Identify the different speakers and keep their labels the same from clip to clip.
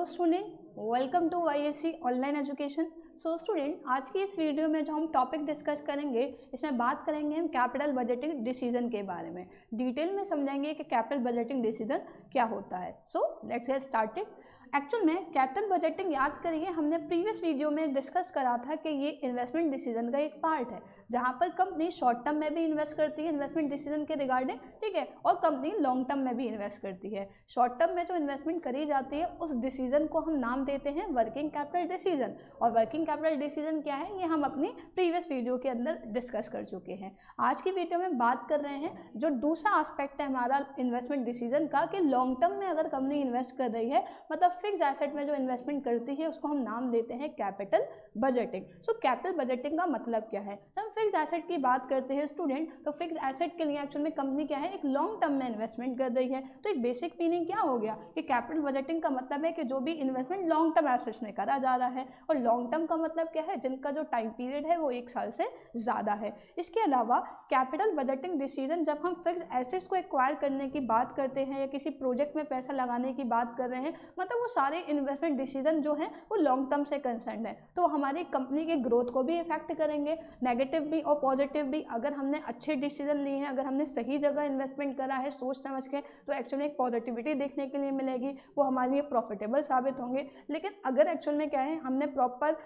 Speaker 1: Student, welcome to YSC online education. So student, आज की इस वीडियो में जो हम टॉपिक डिस्कस करेंगे, इसमें बात करेंगे हम कैपिटल बजटिंग डिसीजन के बारे में। डिटेल में समझेंगे कि कैपिटल बजटिंग डिसीजन क्या होता है। So let's get started. Actual में कैपिटल बजटिंग याद करिए, हमने प्रीवियस वीडियो में डिस्कस करा था कि ये इन्वेस्टमेंट डिसीजन का एक पार्ट है, जहाँ पर कंपनी शॉर्ट टर्म में भी इन्वेस्ट करती है इन्वेस्टमेंट डिसीजन के रिगार्डिंग, ठीक है, और कंपनी लॉन्ग टर्म में भी इन्वेस्ट करती है। शॉर्ट टर्म में जो इन्वेस्टमेंट करी जाती है उस डिसीजन को हम नाम देते हैं वर्किंग कैपिटल डिसीजन। और वर्किंग कैपिटल डिसीजन क्या है, ये हम अपनी प्रीवियस वीडियो के अंदर डिस्कस कर चुके हैं। आज की वीडियो में बात कर रहे हैं जो दूसरा एस्पेक्ट है हमारा इन्वेस्टमेंट डिसीजन का, कि लॉन्ग टर्म में अगर कंपनी इन्वेस्ट कर रही है, मतलब फिक्स एसेट में जो इन्वेस्टमेंट करती है, उसको हम नाम देते हैं capital budgeting. So capital budgeting का मतलब क्या है? हम फिक्स एसेट की बात करते हैं स्टूडेंट, तो फिक्स एसेट के लिए एक्चुअल में कंपनी क्या है, एक लॉन्ग टर्म में इन्वेस्टमेंट कर रही है। तो एक बेसिक मीनिंग क्या हो गया कि कैपिटल बजटिंग का मतलब है कि जो भी इन्वेस्टमेंट लॉन्ग टर्म एसेट्स में करा जा रहा है, और लॉन्ग टर्म का मतलब क्या है, जिनका जो टाइम पीरियड है वो 1 साल से ज़्यादा है। इसके अलावा कैपिटल बजटिंग डिसीजन, जब हम फिक्स एसेट्स को एक्वायर करने की बात करते हैं या किसी प्रोजेक्ट में पैसा लगाने की बात कर रहे हैं, मतलब वो सारे इन्वेस्टमेंट डिसीजन जो है वो लॉन्ग टर्म से कंसर्न है, तो हमारी कंपनी के ग्रोथ को भी इफेक्ट करेंगे, नेगेटिव भी और पॉजिटिव भी। अगर हमने अच्छे डिसीजन लिए हैं, अगर हमने सही जगह इन्वेस्टमेंट करा है सोच समझ के, तो एक्चुअली एक पॉजिटिविटी देखने के लिए मिलेगी, वो हमारे लिए प्रॉफिटेबल साबित होंगे। लेकिन अगर एक्चुअल में क्या है, हमने proper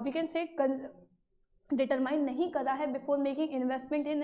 Speaker 1: we can say determine नहीं करा है before making investment in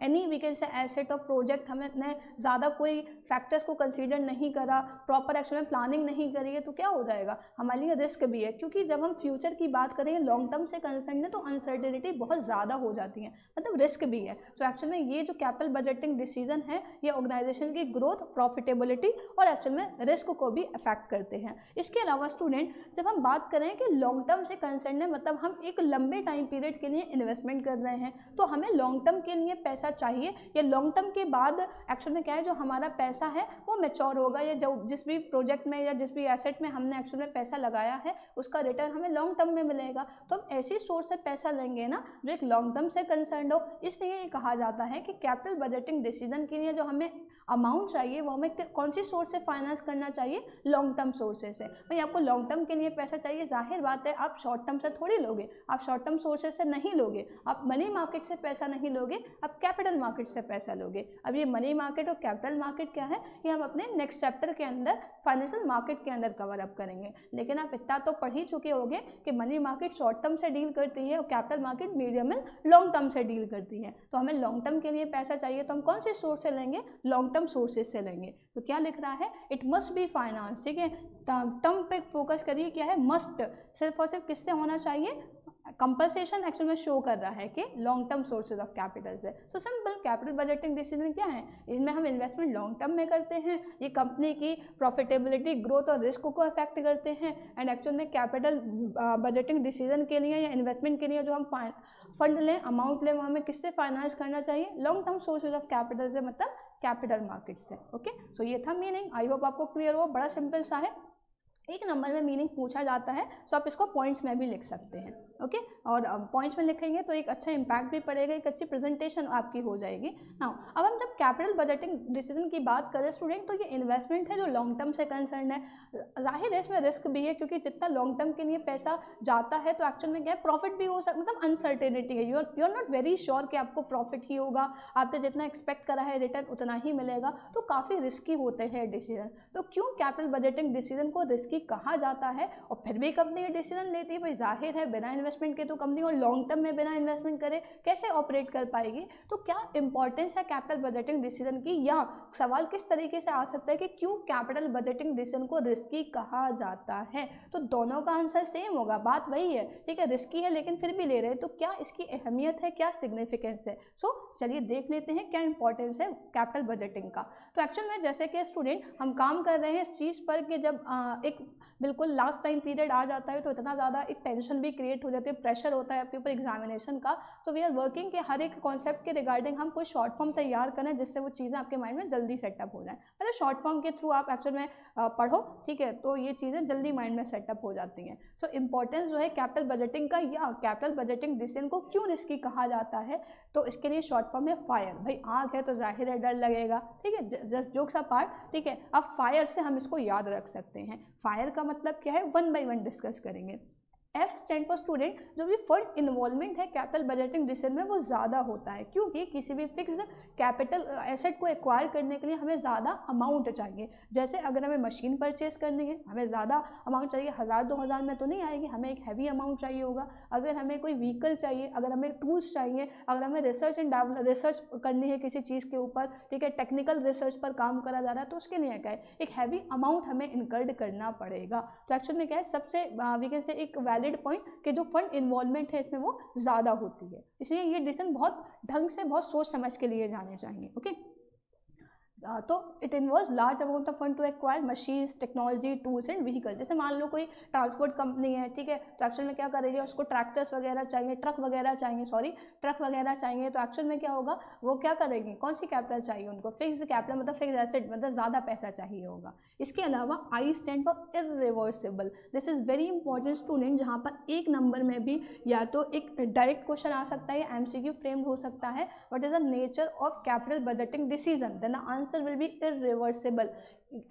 Speaker 1: any we can say asset और प्रोजेक्ट, हमने ज़्यादा कोई फैक्टर्स को कंसीडर नहीं करा, प्रॉपर एक्चुअल में प्लानिंग नहीं करी है, तो क्या हो जाएगा, हमारे लिए रिस्क भी है। क्योंकि जब हम फ्यूचर की बात करें लॉन्ग टर्म से कंसर्न है, तो अनसर्टेनिटी बहुत ज़्यादा हो जाती है, मतलब रिस्क भी है। तो एक्चुअल में ये जो कैपिटल बजटिंग डिसीजन है, ये ऑर्गेनाइजेशन की ग्रोथ, प्रॉफिटेबिलिटी और एक्चुअल में रिस्क को भी अफेक्ट करते हैं। इसके अलावा स्टूडेंट, जब हम बात करें कि लॉन्ग टर्म से कंसर्न है, मतलब हम एक लंबे टाइम पीरियड के लिए इन्वेस्टमेंट कर रहे हैं, तो हमें लॉन्ग टर्म के लिए पैसा चाहिए, या लॉन्ग टर्म के बाद एक्चुअल में क्या है, जो हमारा पैसा है वो मैच्योर होगा, या जो जिस भी प्रोजेक्ट में या जिस भी एसेट में हमने एक्चुअल में पैसा लगाया है, उसका रिटर्न हमें लॉन्ग टर्म में मिलेगा। तो हम ऐसी सोर्स से पैसा लेंगे ना जो एक लॉन्ग टर्म से कंसर्न हो। इसलिए ये कहा जाता है कि कैपिटल बजटिंग डिसीजन के लिए जो हमें अमाउंट चाहिए, वो हमें कौन सी सोर्स से फाइनेंस करना चाहिए, लॉन्ग टर्म सोर्सेज से। भाई आपको लॉन्ग टर्म के लिए पैसा चाहिए, जाहिर बात है आप शॉर्ट टर्म से थोड़ी लोगे, आप शॉर्ट टर्म सोर्सेज से नहीं लोगे, आप मनी मार्केट से पैसा नहीं लोगे, आप कैपिटल मार्केट से पैसा लोगे। अब ये मनी मार्केट और कैपिटल मार्केट क्या है, ये हम अपने नेक्स्ट चैप्टर के अंदर फाइनेंशियल मार्केट के अंदर कवर अप करेंगे। लेकिन आप इतना तो पढ़ ही चुके होंगे कि मनी मार्केट शॉर्ट टर्म से डील करती है और capital market medium and long term से डील करती है। तो हमें लॉन्ग टर्म के लिए पैसा चाहिए, तो हम कौन से सोर्स से लेंगे, लॉन्ग टर्म सोर्सेज से लेंगे। तो क्या लिख रहा है, इट मस्ट बी फाइनेंस, ठीक है, टर्म पे फोकस करिए, क्या है, मस्ट, सिर्फ और सिर्फ किससे होना चाहिए, कंपनसेशन एक्चुअल में शो कर रहा है कि long term sources of capital से। So simple capital budgeting decision क्या है, इनमें हम इन्वेस्टमेंट लॉन्ग टर्म में करते हैं, ये कंपनी की प्रॉफिटेबिलिटी, ग्रोथ और रिस्क को अफेक्ट करते हैं। एंड एक्चुअल में कैपिटल बजटिंग डिसीजन के लिए या इन्वेस्टमेंट के लिए जो हम फंड लें, अमाउंट लें, वो हमें किससे फाइनेंस करना चाहिए, long term sources of capital से, मतलब कैपिटल मार्केट से। ओके, सो ये था मीनिंग। आई होप आपको क्लियर हो, बड़ा सिंपल सा है। एक नंबर में मीनिंग पूछा जाता है, सो आप इसको पॉइंट्स में भी लिख सकते हैं। ओके, और पॉइंट्स में लिखेंगे तो एक अच्छा इंपैक्ट भी पड़ेगा, एक अच्छी प्रेजेंटेशन आपकी हो जाएगी। नाउ अब हम जब कैपिटल बजटिंग डिसीजन की बात करें स्टूडेंट, तो ये इन्वेस्टमेंट है जो लॉन्ग टर्म से कंसर्न है। जाहिर है इसमें रिस्क भी है, क्योंकि जितना लॉन्ग टर्म के लिए पैसा जाता है, तो एक्चुअल में क्या है, प्रॉफिट भी हो सकता, मतलब अनसर्टेनिटी है, you are not very sure कि आपको प्रॉफिट ही होगा, आपने जितना एक्सपेक्ट करा है रिटर्न उतना ही मिलेगा, तो काफ़ी रिस्की होते हैं डिसीजन। तो क्यों कैपिटल बजटिंग डिसीजन को रिस्की कहा जाता है, और फिर भी कंपनी ये डिसीजन लेती है? भाई जाहिर है बिना इन्वेस्टमेंट के तो कंपनी और लॉन्ग टर्म में बिना इन्वेस्टमेंट करे कैसे ऑपरेट कर पाएगी। तो क्या इंपॉर्टेंस है कैपिटल बजटिंग डिसीजन की, या सवाल किस तरीके से आ सकता है कि क्यों कैपिटल बजटिंग डिसीजन को रिस्की कहा जाता है? तो दोनों का आंसर सेम होगा, बात वही है, ठीक है, रिस्की है लेकिन फिर भी ले रहे हैं, तो क्या इसकी अहमियत है, क्या सिग्निफिकेंस है। सो चलिए देख लेते हैं क्या इंपॉर्टेंस है कैपिटल बजटिंग का। तो एक्चुअल में जैसे कि स्टूडेंट हम काम कर रहे हैं इस चीज़ पर कि जब एक बिल्कुल लास्ट टाइम पीरियड आ जाता है, तो इतना ज़्यादा एक टेंशन भी क्रिएट हो रहती है, प्रेशर होता है आपके ऊपर एग्जामिनेशन का, तो वी आर वर्किंग कि हर एक कॉन्सेप्ट के रिगार्डिंग हम कोई शॉर्ट फॉर्म तैयार करें जिससे वो चीज़ें आपके माइंड में जल्दी सेटअप हो जाए। मतलब शॉर्ट फॉर्म के थ्रू आप एक्चुअल में पढ़ो, ठीक है, तो ये चीज़ें जल्दी माइंड में सेटअप हो जाती हैं। सो इंपॉर्टेंस जो है कैपिटल बजटिंग का, या कैपिटल बजटिंग डिसीजन को क्यों रिस्की कहा जाता है, तो इसके लिए शॉर्ट फॉर्म है फायर। भाई आग है तो जाहिर है डर लगेगा, ठीक है, जस्ट जोक्स अपार्ट, ठीक है। अब फायर से हम इसको याद रख सकते हैं। फायर का मतलब क्या है, वन बाय वन डिस्कस करेंगे। F स्टैंड फॉर स्टूडेंट, जो भी फंड इन्वॉल्वमेंट है कैपिटल बजटिंग डिसीजन में वो ज़्यादा होता है, क्योंकि किसी भी फिक्स्ड कैपिटल एसेट को एक्वायर करने के लिए हमें ज़्यादा अमाउंट चाहिए। जैसे अगर हमें मशीन परचेज करनी है, हमें ज़्यादा अमाउंट चाहिए, 1000-2000 में तो नहीं आएगी, हमें एक हैवी अमाउंट चाहिए होगा। अगर हमें कोई व्हीकल चाहिए, अगर हमें टूल्स चाहिए, अगर हमें रिसर्च करनी है किसी चीज़ के ऊपर, ठीक है, टेक्निकल रिसर्च पर काम करा जा रहा है, तो उसके लिए क्या है, एक हैवी अमाउंट हमें इनकर्ड करना पड़ेगा। तो एक्चुअल में क्या है, सबसे वी कैन से एक वैलिड पॉइंट कि जो फंड इन्वॉल्वमेंट है इसमें वो ज़्यादा होती है, इसलिए ये डिसीजन बहुत ढंग से, बहुत सोच समझ के लिए जाने चाहिए। ओके, तो it involves large amount of fund to acquire machines, technology, tools and vehicle. जैसे मान लो कोई ट्रांसपोर्ट कंपनी है, ठीक है, तो एक्चुअल में क्या करेगी, उसको ट्रैक्टर्स वगैरह चाहिए, ट्रक वगैरह चाहिए, तो एक्चुअल में क्या होगा, वो क्या करेगी, कौन सी कैपिटल चाहिए उनको, फिक्स्ड कैपिटल, मतलब फिक्स्ड एसेट, मतलब ज़्यादा पैसा चाहिए होगा। इसके अलावा I stand for irreversible. This is very important student, जहाँ पर एक नंबर में भी या तो एक डायरेक्ट क्वेश्चन आ सकता है या MCQ फ्रेम्ड हो सकता है, what is the nature of capital budgeting decision, then the answer will be irreversible.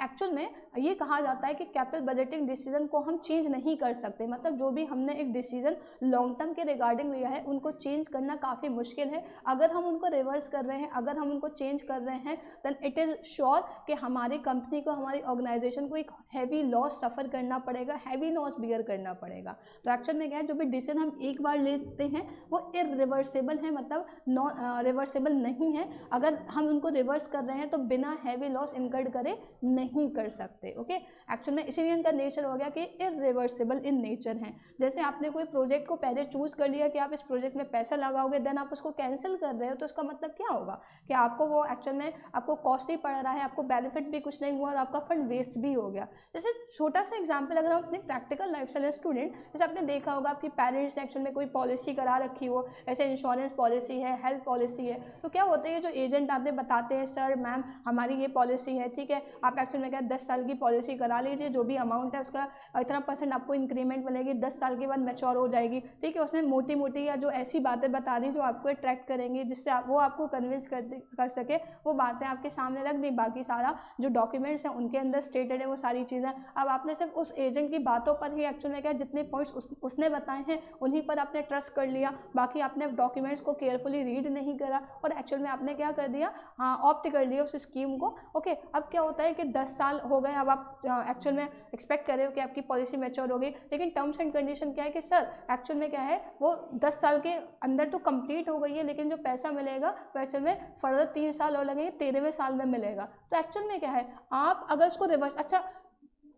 Speaker 1: Actual में ये कहा जाता है कि कैपिटल बजटिंग डिसीजन को हम चेंज नहीं कर सकते, मतलब जो भी हमने एक डिसीजन लॉन्ग टर्म के रिगार्डिंग लिया है उनको चेंज करना काफ़ी मुश्किल है। अगर हम उनको रिवर्स कर रहे हैं, अगर हम उनको चेंज कर रहे हैं, देन इट इज़ श्योर कि हमारी कंपनी को, हमारी ऑर्गेनाइजेशन को एक हैवी लॉस सफ़र करना पड़ेगा, हैवी लॉस बियर करना पड़ेगा। तो एक्चुअल में क्या है, जो भी डिसीजन हम एक बार लेते हैं वो इररिवर्सिबल है, मतलब नॉन रिवर्सिबल नहीं है। अगर हम उनको रिवर्स कर रहे हैं तो बिना हैवी लॉस इनकर्ड करे नहीं कर सकते। ओके, एक्चुअल में इसीलिए इनका नेचर हो गया कि इररिवर्सिबल इन नेचर हैं। जैसे आपने कोई प्रोजेक्ट को पहले चूज कर लिया कि आप इस प्रोजेक्ट में पैसा लगाओगे, देन आप उसको कैंसिल कर रहे हो, तो इसका मतलब क्या होगा कि आपको वो एक्चुअल में आपको कॉस्टली पड़ रहा है, आपको बेनिफिट भी कुछ नहीं हुआ और आपका फंड वेस्ट भी हो गया। जैसे छोटा सा एग्जाम्पल, अगर हम अपनी प्रैक्टिकल लाइफ से स्टूडेंट, जैसे आपने देखा होगा आपकी पेरेंट्स ने एक्चुअल में कोई पॉलिसी करा रखी हो, ऐसे इंश्योरेंस पॉलिसी है, हेल्थ पॉलिसी है, तो क्या होता है, जो एजेंट आते बताते हैं, सर मैम हमारी ये पॉलिसी है, ठीक है, आप एक्चुअल में क्या 10 साल की पॉलिसी करा लीजिए, जो भी अमाउंट है उसका इतना % आपको इंक्रीमेंट मिलेगी, 10 साल के बाद मैच्योर हो जाएगी, ठीक है। उसमें मोटी मोटी या जो ऐसी बातें बता दी जो आपको अट्रैक्ट करेंगी, जिससे वो आपको कन्विंस कर सके, वो बातें आपके सामने रख दी, बाकी सारा जो डॉक्यूमेंट्स हैं उनके अंदर स्टेटेड है वो सारी चीज़ें। अब आपने सिर्फ उस एजेंट की बातों पर ही एक्चुअल में क्या जितने पॉइंट्स उसने बताए हैं उन्हीं पर आपने ट्रस्ट कर लिया, बाकी आपने डॉक्यूमेंट्स को केयरफुली रीड नहीं करा और एक्चुअल में आपने क्या कर दिया, ऑप्ट कर लिया उस स्कीम को। ओके, अब क्या होता है कि 10 साल हो गए, अब आप एक्चुअल में एक्सपेक्ट कर रहे हो कि आपकी पॉलिसी मैच्योर हो गई, लेकिन टर्म्स एंड कंडीशन क्या है कि सर एक्चुअल में क्या है, वो 10 साल के अंदर तो कंप्लीट हो गई है, लेकिन जो पैसा मिलेगा वो एक्चुअल में फर्दर 3 साल और लगेंगे, 13वें साल में मिलेगा। तो एक्चुअल में क्या है, आप अगर उसको रिवर्स, अच्छा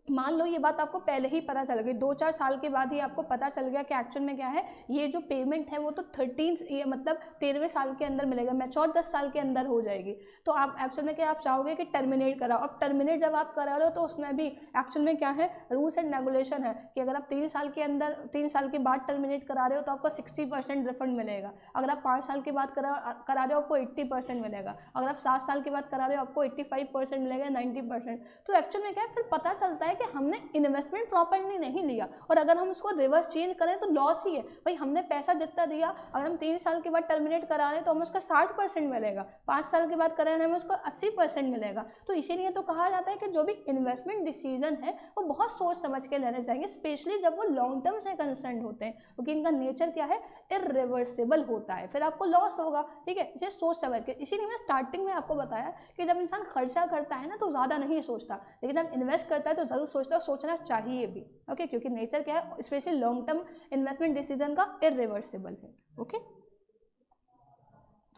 Speaker 1: मान लो ये बात आपको पहले ही पता चल गई, 2-4 साल के बाद ही आपको पता चल गया कि एक्चुअल में क्या है, ये जो पेमेंट है वो तो 13वें साल के अंदर मिलेगा, मैच्योर 10 साल के अंदर हो जाएगी, तो आप एक्चुअल में क्या आप चाहोगे कि टर्मिनेट कराओ। अब टर्मिनेट जब आप करा रहे हो तो उसमें भी एक्चुअल में क्या है, रूल्स एंड रेगुलेशन है कि अगर आप 3 साल के अंदर 3 साल के बाद टर्मिनेट करा रहे हो तो आपको 60% रिफंड मिलेगा, अगर आप 5 साल के बाद करा रहे हो आपको 80% मिलेगा, अगर आप 7 साल के बाद करा रहे हो आपको 85% मिलेगा, 90%। तो एक्चुअल में क्या है, फिर पता चलता है कि हमने इन्वेस्टमेंट प्रॉपर्ली नहीं लिया, और अगर हम उसको रिवर्स चेंज करें तो लॉस ही है। भाई हमने पैसा जितना दिया, अगर हम 3 साल के बाद टर्मिनेट करा रहे हैं तो हमें उसका 60% मिलेगा, 5 साल के बाद करा रहे हैं हमें उसको 80% मिलेगा। तो इसीलिए तो कहा जाता है कि जो भी इन्वेस्टमेंट डिसीजन है वो बहुत सोच समझ के लेने चाहिए, स्पेशली जब वो लॉन्ग टर्म से कंसर्न होते हैं, क्योंकि इनका नेचर क्या है, इररिवर्सिबल होता है, फिर आपको लॉस होगा, ठीक है, इसे सोच समझ के। इसीलिए मैं स्टार्टिंग में आपको बताया कि जब इंसान खर्चा करता है ना तो ज़्यादा नहीं सोचता, लेकिन जब इन्वेस्ट करता है तो ज़रूर सोचता है, सोचना चाहिए भी। ओके, क्योंकि नेचर क्या है, specially long term investment decision का इररिवर्सिबल है। ओके,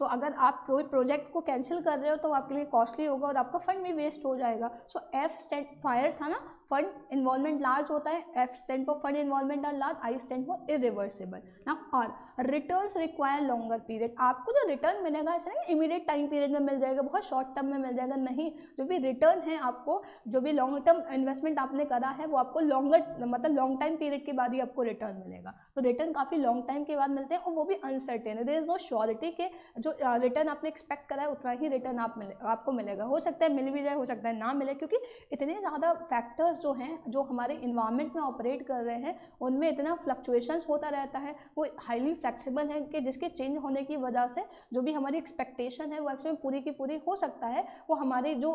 Speaker 1: तो अगर आप कोई प्रोजेक्ट को कैंसिल कर रहे हो तो आपके लिए कॉस्टली होगा और आपका फंड भी वेस्ट हो जाएगा। सो F स्टैंड फायर था ना, फंड इन्वॉल्वमेंट लार्ज होता है, F stand for fund involvement are large, I stand for irreversible. ना और रिटर्न्स रिक्वायर लॉन्गर पीरियड, आपको जो रिटर्न मिलेगा ऐसा नहीं इमीडिएट टाइम पीरियड में मिल जाएगा, बहुत शॉर्ट टर्म में मिल जाएगा, नहीं, जो भी रिटर्न है आपको, जो भी लॉन्ग टर्म इन्वेस्टमेंट आपने करा है वो आपको लॉन्ग टाइम पीरियड के बाद ही आपको रिटर्न मिलेगा। तो रिटर्न काफ़ी लॉन्ग टाइम के बाद मिलते हैं और वो भी अनसर्टेन है, देयर इज नो श्योरिटी के जो रिटर्न आपने एक्सपेक्ट करा है उतना ही रिटर्न आपको मिलेगा, हो सकता है मिल भी जाए, हो सकता है ना मिले, क्योंकि इतने ज़्यादा फैक्टर्स जो हैं जो हमारे इन्वायरमेंट में ऑपरेट कर रहे हैं उनमें इतना फ्लक्चुएशंस होता रहता है, वो हाईली फ्लेक्सिबल है कि जिसके चेंज होने की वजह से जो भी हमारी एक्सपेक्टेशन है वो एक्चुअली पूरी की पूरी हो सकता है वो हमारी जो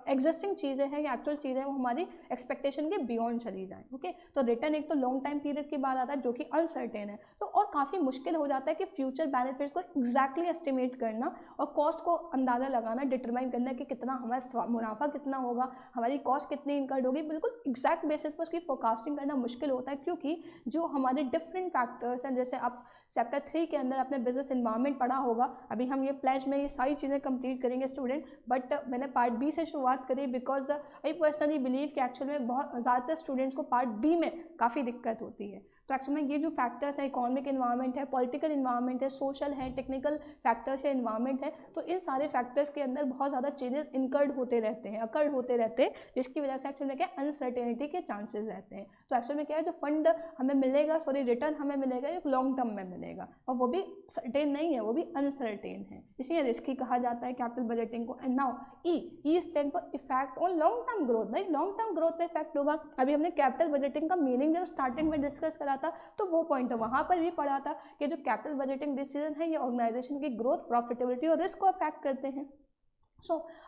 Speaker 1: एग्जिस्टिंग चीज़ें हैं या एक्चुअल चीज़ें हैं वो हमारी एक्सपेक्टेशन के बियॉन्ड चली जाएँ। ओके, तो रिटर्न एक तो लॉन्ग टाइम पीरियड के बाद आता है जो कि अनसर्टेन है, तो और काफ़ी मुश्किल हो जाता है कि फ्यूचर बेनिफिट्स को एग्जैक्टली एस्टिमेट करना और कॉस्ट को अंदाज़ा लगाना, डिटरमाइन करना कि कितना हमारा मुनाफा कितना होगा, हमारी कॉस्ट कितनी इनकर्ड होगी, बिल्कुल एग्जैक्ट बेसिस पर उसकी फोरकास्टिंग करना मुश्किल होता है, क्योंकि जो हमारे डिफरेंट फैक्टर्स हैं, जैसे आप चैप्टर 3 के अंदर आपने बिजनेस इन्वायरमेंट पढ़ा होगा, अभी हम ये प्लेज में ये सारी चीज़ें कंप्लीट करेंगे स्टूडेंट, बट मैंने पार्ट बी से शुरुआत करी बिकॉज आई पर्सनली बिलीव कि एक्चुअल में बहुत ज़्यादातर स्टूडेंट्स को पार्ट बी में काफ़ी दिक्कत होती है। तो एक्चुअल में ये जो फैक्टर्स है, इकोनॉमिक इन्वायरमेंट है, पॉलिटिकल इन्वायरमेंट है, सोशल है, टेक्निकल फैक्टर्स है, इन्वायरमेंट है, तो इन सारे फैक्टर्स के अंदर बहुत ज़्यादा चेंजेस इनकर्ड होते रहते हैं, अकर्ड होते रहते हैं, जिसकी वजह से एक्चुअल में क्या अनसर्टेनिटी के चांसेस रहते हैं। तो एक्चुअल में क्या है, जो फंड हमें मिलेगा, रिटर्न हमें मिलेगा एक लॉन्ग टर्म में मिलेगा और वो भी सर्टेन नहीं है, वो भी अनसर्टेन है, इसलिए रिस्की कहा जाता है कैपिटल बजटिंग को। And now E stand for effect on long term growth. भाई लॉन्ग टर्म ग्रोथ पे इफेक्ट होगा, अभी हमने कैपिटल बजटिंग का मीनिंग जब स्टार्टिंग में डिस्कस करा था तो वो पॉइंट है, वहाँ पर भी पढ़ा था कि जो कैपिटल बजटिंग डिसीजन है ये ऑर्गेनाइजेशन की ग्रोथ, प्रॉफिटेबिलिटी और रिस्क को अफेक्ट करते हैं।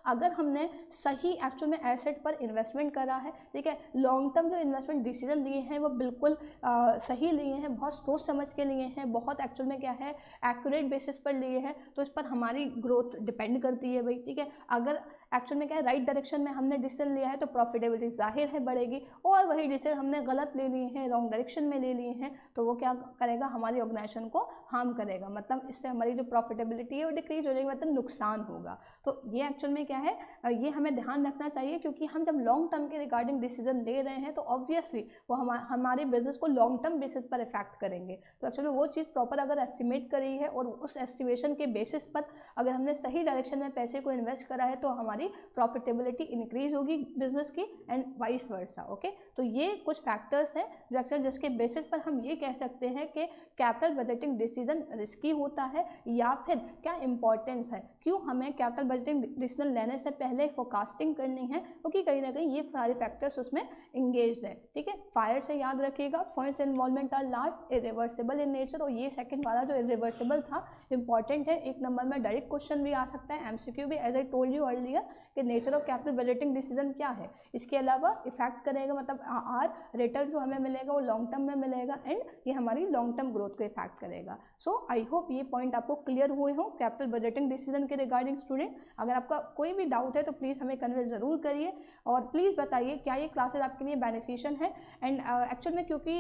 Speaker 1: अगर हमने सही एक्चुअल में एसेट पर इन्वेस्टमेंट करा है, ठीक है, लॉन्ग टर्म जो इन्वेस्टमेंट डिसीजन लिए हैं वो बिल्कुल सही लिए हैं, बहुत सोच समझ के लिए हैं, बहुत एक्चुअल में क्या है एक्यूरेट बेसिस पर लिए हैं, तो इस पर हमारी ग्रोथ डिपेंड करती है भाई, ठीक है। अगर एक्चुअल में क्या है राइट डायरेक्शन में हमने डिसीजन लिया है तो प्रॉफिटेबिलिटी जाहिर है बढ़ेगी, और वही डिसीजन हमने गलत ले लिए हैं, रॉन्ग डायरेक्शन में ले लिए हैं तो वो क्या करेगा, हमारी ऑर्गेनाइजेशन को हार्म करेगा, मतलब इससे हमारी जो प्रॉफिटेबिलिटी है वो डिक्रीज हो जाएगी, मतलब नुकसान होगा। तो ये एक्चुअल में क्या है, ये हमें ध्यान रखना चाहिए, क्योंकि हम जब लॉन्ग टर्म के रिगार्डिंग डिसीजन ले रहे हैं तो ऑब्वियसली वो हमारे बिजनेस को लॉन्ग टर्म बेसिस पर इफेक्ट करेंगे। तो एक्चुअली वो चीज़ प्रॉपर अगर एस्टिमेट करी है और उस एस्टिमेशन के बेसिस पर अगर हमने सही डायरेक्शन में पैसे को इन्वेस्ट करा है तो हमारी प्रॉफिटेबिलिटी इंक्रीज होगी बिजनेस की, एंड वाइस वर्सा। ओके, तो ये कुछ फैक्टर्स हैं जो एक्चुअली जिसके बेसिस पर हम ये कह सकते हैं कि कैपिटल बजटिंग डिसीजन रिस्की होता है, या फिर क्या इंपॉर्टेंस है, क्यों हमें कैपिटल बजटिंग डिसीजन लेने से पहले फोरकास्टिंग करनी है, क्योंकि कहीं ना कहीं ये सारे फैक्टर्स उसमें इंगेज्ड है, ठीक है। फायर से याद रखिएगा, funds involvement are large, irreversible in nature, और ये सेकंड वाला जो इरिवर्सिबल था इंपॉर्टेंट है, एक नंबर में डायरेक्ट क्वेश्चन भी आ सकता है, एमसीक्यू भी, as I told you earlier कि nature of capital budgeting decision क्या है। इसके अलावा इफेक्ट करेगा, मतलब आर रिटर्न जो हमें मिलेगा वो लॉन्ग टर्म में मिलेगा, एंड ये हमारी लॉन्ग टर्म ग्रोथ को इफेक्ट करेगा। सो आई होप ये पॉइंट आपको क्लियर हुए हो कैपिटल बजटिंग डिसीजन के रिगार्डिंग। स्टूडेंट अगर आपका कोई भी डाउट है तो प्लीज़ हमें कन्वे ज़रूर करिए, और प्लीज़ बताइए क्या ये क्लासेस आपके लिए बेनिफिशियल है। एंड एक्चुअल में क्योंकि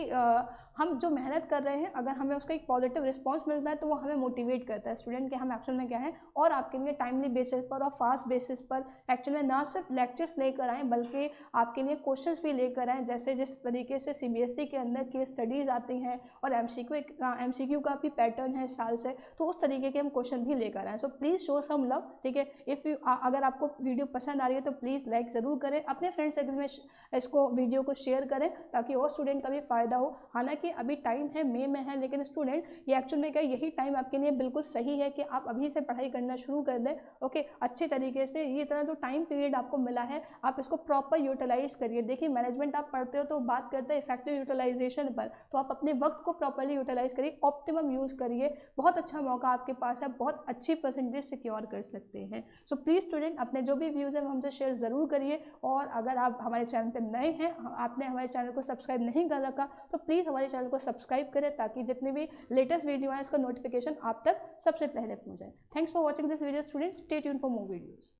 Speaker 1: हम जो मेहनत कर रहे हैं अगर हमें उसका एक पॉजिटिव रिस्पॉन्स मिलता है तो वो हमें मोटिवेट करता है स्टूडेंट के हम एक्चुअल में क्या है और आपके लिए टाइमली बेसिस पर और फास्ट बेसिस पर एक्चुअल में ना सिर्फ लेक्चर्स लेकर आएँ बल्कि आपके लिए क्वेश्चंस भी लेकर आएँ, जैसे जिस तरीके से CBSE के अंदर केस स्टडीज़ आती हैं और MCQ का भी पैटर्न है इस साल से, तो उस तरीके के हम क्वेश्चन भी लेकर आएँ। So please show some love, ठीक है। इफ़ यू अगर आपको वीडियो पसंद आ रही है तो प्लीज़ लाइक ज़रूर करें, अपने फ्रेंड सर्कल में इसको वीडियो को शेयर करें ताकि और स्टूडेंट का भी फ़ायदा हो। हालांकि अभी टाइम है मई में है, लेकिन स्टूडेंट ये एक्चुअल में क्या यही टाइम आपके लिए बिल्कुल सही है कि आप अभी से पढ़ाई करना शुरू कर दें। ओके, अच्छे तरीके से ये इतना जो टाइम पीरियड आपको मिला है आप इसको प्रॉपर यूटिलाइज करिए। देखिए मैनेजमेंट आप पढ़ते हो तो बात करते हैं इफेक्टिव यूटिलाइजेशन पर, तो आप अपने वक्त को प्रॉपरली यूटिलाइज करिए, ऑप्टिमम यूज़ करिए। बहुत अच्छा मौका आपके पास है, बहुत अच्छी परसेंटेज सिक्योर कर सकते हैं। सो प्लीज़ स्टूडेंट अपने जो भी व्यूज़ हैं वो हमसे शेयर ज़रूर करिए, और अगर आप हमारे चैनल पर नए हैं, आपने हमारे चैनल को सब्सक्राइब नहीं कर रखा तो प्लीज़ हमारे चैनल को सब्सक्राइब करें ताकि जितने भी लेटेस्ट वीडियो है इसका नोटिफिकेशन आप तक सबसे पहले पहुंच जाए। Thanks for watching this video student, stay tuned for more videos.